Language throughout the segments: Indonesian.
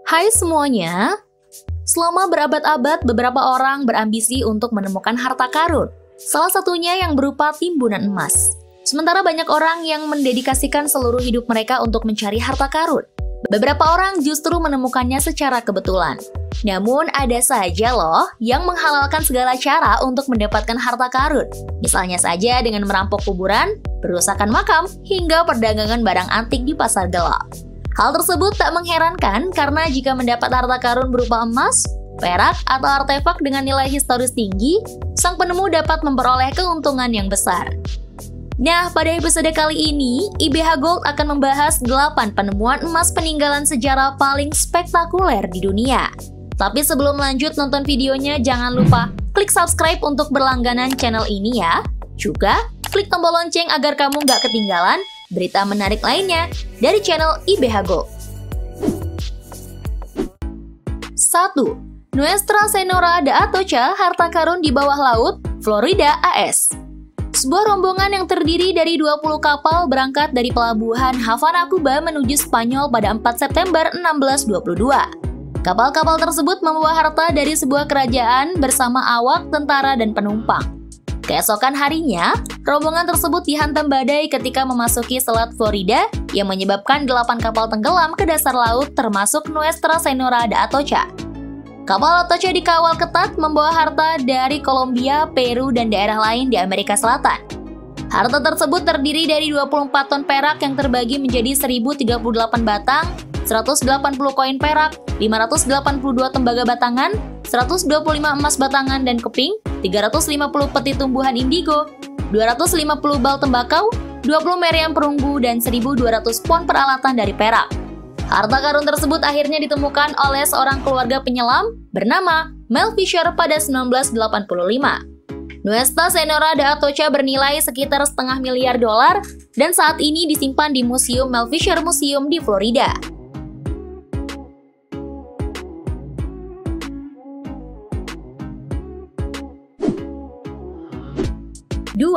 Hai semuanya, selama berabad-abad beberapa orang berambisi untuk menemukan harta karun, salah satunya yang berupa timbunan emas. Sementara banyak orang yang mendedikasikan seluruh hidup mereka untuk mencari harta karun. Beberapa orang justru menemukannya secara kebetulan. Namun ada saja loh yang menghalalkan segala cara untuk mendapatkan harta karun. Misalnya saja dengan merampok kuburan, perusakan makam, hingga perdagangan barang antik di pasar gelap. Hal tersebut tak mengherankan karena jika mendapat harta karun berupa emas, perak, atau artefak dengan nilai historis tinggi, sang penemu dapat memperoleh keuntungan yang besar. Nah, pada episode kali ini, IBH Gold akan membahas 8 penemuan emas peninggalan sejarah paling spektakuler di dunia. Tapi sebelum lanjut nonton videonya, jangan lupa klik subscribe untuk berlangganan channel ini ya. Juga, klik tombol lonceng agar kamu nggak ketinggalan berita menarik lainnya dari channel IBH Gold. 1. Nuestra Señora de Atocha, harta karun di bawah laut, Florida, AS. Sebuah rombongan yang terdiri dari 20 kapal berangkat dari pelabuhan Havana, Kuba menuju Spanyol pada 4 September 1622. Kapal-kapal tersebut membawa harta dari sebuah kerajaan bersama awak, tentara, dan penumpang. Keesokan harinya, rombongan tersebut dihantam badai ketika memasuki Selat Florida yang menyebabkan 8 kapal tenggelam ke dasar laut termasuk Nuestra Señora de Atocha. Kapal Atocha dikawal ketat membawa harta dari Kolombia, Peru, dan daerah lain di Amerika Selatan. Harta tersebut terdiri dari 24 ton perak yang terbagi menjadi 1038 batang, 180 koin perak, 582 tembaga batangan, 125 emas batangan dan keping, 350 peti tumbuhan indigo, 250 bal tembakau, 20 meriam perunggu, dan 1.200 pon peralatan dari perak. Harta karun tersebut akhirnya ditemukan oleh seorang keluarga penyelam bernama Mel Fisher pada 1985. Nuestra Señora de Atocha bernilai sekitar $500 miliar dan saat ini disimpan di Museum Mel Fisher Museum di Florida. 2.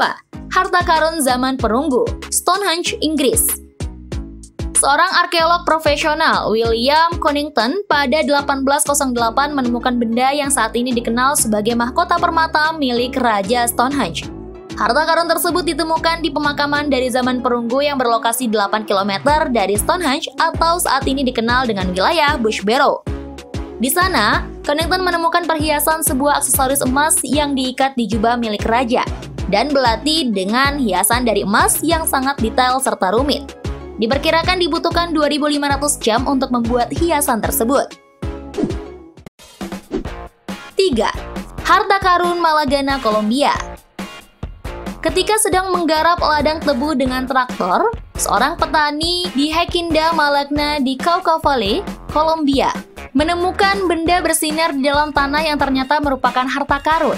Harta karun zaman perunggu, Stonehenge, Inggris. Seorang arkeolog profesional, William Conington, pada 1808 menemukan benda yang saat ini dikenal sebagai mahkota permata milik Raja Stonehenge. Harta karun tersebut ditemukan di pemakaman dari zaman perunggu yang berlokasi 8 km dari Stonehenge atau saat ini dikenal dengan wilayah Bush Barrow. Di sana, Conington menemukan perhiasan sebuah aksesoris emas yang diikat di jubah milik raja dan belati dengan hiasan dari emas yang sangat detail serta rumit. Diperkirakan dibutuhkan 2.500 jam untuk membuat hiasan tersebut. 3. Harta karun Malagana, Kolombia. Ketika sedang menggarap ladang tebu dengan traktor, seorang petani di Hequinda, Malagna di Cauca Valley, Kolombia, menemukan benda bersinar di dalam tanah yang ternyata merupakan harta karun.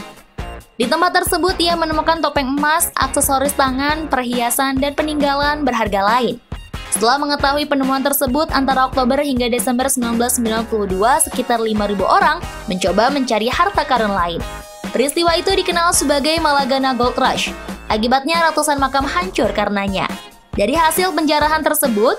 Di tempat tersebut ia menemukan topeng emas, aksesoris tangan, perhiasan, dan peninggalan berharga lain. Setelah mengetahui penemuan tersebut, antara Oktober hingga Desember 1992, sekitar 5.000 orang mencoba mencari harta karun lain. Peristiwa itu dikenal sebagai Malagana Gold Rush. Akibatnya ratusan makam hancur karenanya. Dari hasil penjarahan tersebut,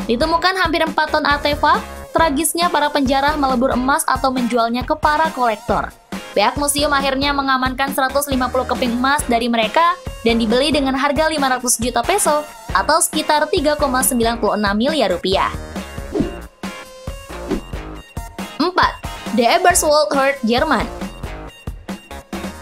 ditemukan hampir 4 ton artefak. Tragisnya para penjarah melebur emas atau menjualnya ke para kolektor. Pihak museum akhirnya mengamankan 150 keping emas dari mereka dan dibeli dengan harga 500 juta peso atau sekitar 3,96 miliar rupiah. 4. The Eberswald Hall, Jerman.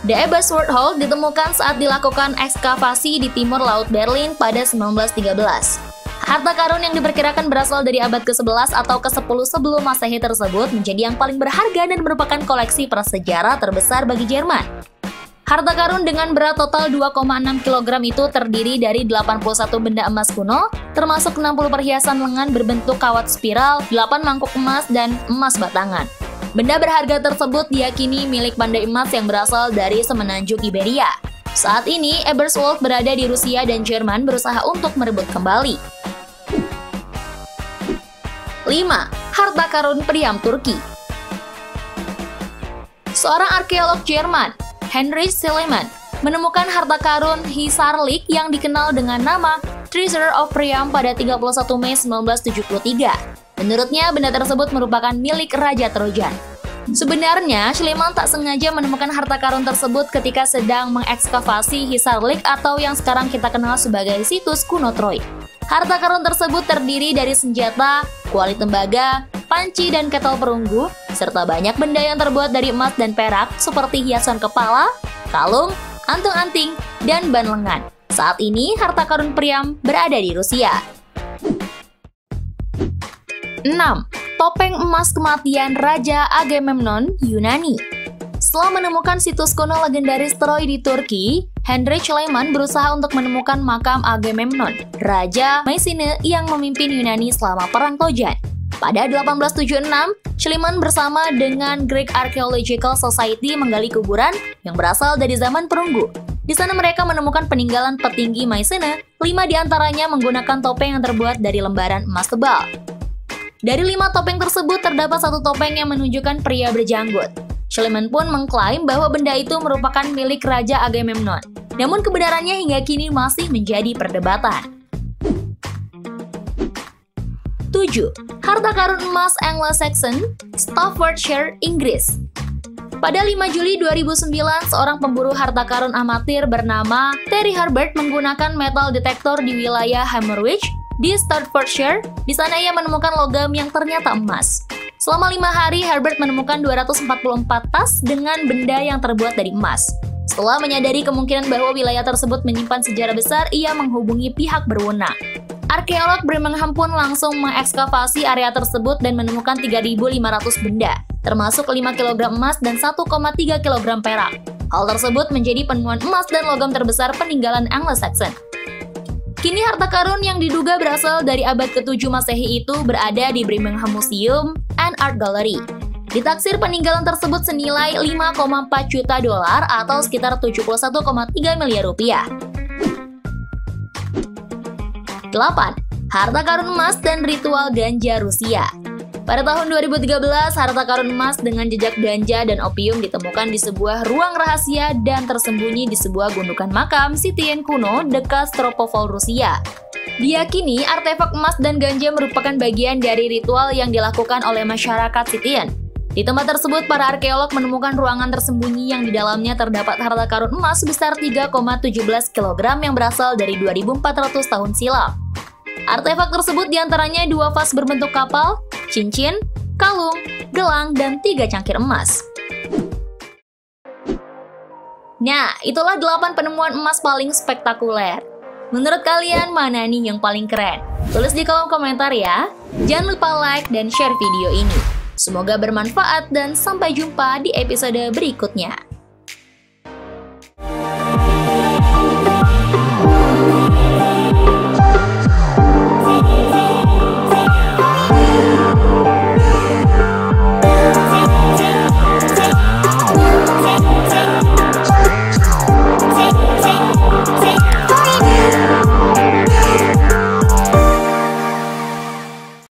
The Eberswald Hall ditemukan saat dilakukan ekskavasi di timur laut Berlin pada 1913. Harta karun yang diperkirakan berasal dari abad ke-11 atau ke-10 sebelum Masehi tersebut menjadi yang paling berharga dan merupakan koleksi prasejarah terbesar bagi Jerman. Harta karun dengan berat total 2,6 kg itu terdiri dari 81 benda emas kuno, termasuk 60 perhiasan lengan berbentuk kawat spiral, 8 mangkuk emas, dan emas batangan. Benda berharga tersebut diyakini milik pandai emas yang berasal dari semenanjung Iberia. Saat ini, Eberswald berada di Rusia dan Jerman berusaha untuk merebut kembali. 5. Harta karun Priam, Turki. Seorang arkeolog Jerman, Heinrich Schliemann, menemukan harta karun Hisarlik yang dikenal dengan nama Treasure of Priam pada 31 Mei 1973. Menurutnya, benda tersebut merupakan milik Raja Trojan. Sebenarnya, Schliemann tak sengaja menemukan harta karun tersebut ketika sedang mengekskavasi Hisar Lake atau yang sekarang kita kenal sebagai situs kuno Troy. Harta karun tersebut terdiri dari senjata, kuali tembaga, panci dan ketel perunggu, serta banyak benda yang terbuat dari emas dan perak seperti hiasan kepala, kalung, anting-anting, dan ban lengan. Saat ini, harta karun Priam berada di Rusia. 6. Topeng emas kematian Raja Agamemnon, Yunani. Setelah menemukan situs kuno legendaris Troy di Turki, Heinrich Schliemann berusaha untuk menemukan makam Agamemnon, Raja Mycenae yang memimpin Yunani selama Perang Trojan. Pada 1876, Schliemann bersama dengan Greek Archaeological Society menggali kuburan yang berasal dari zaman perunggu. Di sana mereka menemukan peninggalan petinggi Mycenae, 5 diantaranya menggunakan topeng yang terbuat dari lembaran emas tebal. Dari 5 topeng tersebut terdapat 1 topeng yang menunjukkan pria berjanggut. Schliemann pun mengklaim bahwa benda itu merupakan milik Raja Agamemnon. Namun kebenarannya hingga kini masih menjadi perdebatan. 7. Harta karun emas Anglo-Saxon, Staffordshire, Inggris. Pada 5 Juli 2009, seorang pemburu harta karun amatir bernama Terry Herbert menggunakan metal detektor di wilayah Hammerwich di Staffordshire. Di sana ia menemukan logam yang ternyata emas. Selama 5 hari, Herbert menemukan 244 tas dengan benda yang terbuat dari emas. Setelah menyadari kemungkinan bahwa wilayah tersebut menyimpan sejarah besar, ia menghubungi pihak berwenang. Arkeolog Birmingham pun langsung mengekskavasi area tersebut dan menemukan 3.500 benda, termasuk 5 kg emas dan 1,3 kg perak. Hal tersebut menjadi penemuan emas dan logam terbesar peninggalan Anglo-Saxon. Kini harta karun yang diduga berasal dari abad ke-7 Masehi itu berada di Birmingham Museum and Art Gallery. Ditaksir peninggalan tersebut senilai 5,4 juta dolar atau sekitar 71,3 miliar rupiah. 8. Harta karun emas dan ritual ganja Rusia. Pada tahun 2013, harta karun emas dengan jejak ganja dan opium ditemukan di sebuah ruang rahasia dan tersembunyi di sebuah gundukan makam Scythian kuno dekat Stropopol, Rusia. Diyakini artefak emas dan ganja merupakan bagian dari ritual yang dilakukan oleh masyarakat Scythian. Di tempat tersebut, para arkeolog menemukan ruangan tersembunyi yang di dalamnya terdapat harta karun emas sebesar 3,17 kg yang berasal dari 2.400 tahun silam. Artefak tersebut diantaranya 2 vas berbentuk kapal, cincin, kalung, gelang, dan 3 cangkir emas. Nah, itulah 8 penemuan emas paling spektakuler. Menurut kalian, mana nih yang paling keren? Tulis di kolom komentar ya. Jangan lupa like dan share video ini. Semoga bermanfaat dan sampai jumpa di episode berikutnya.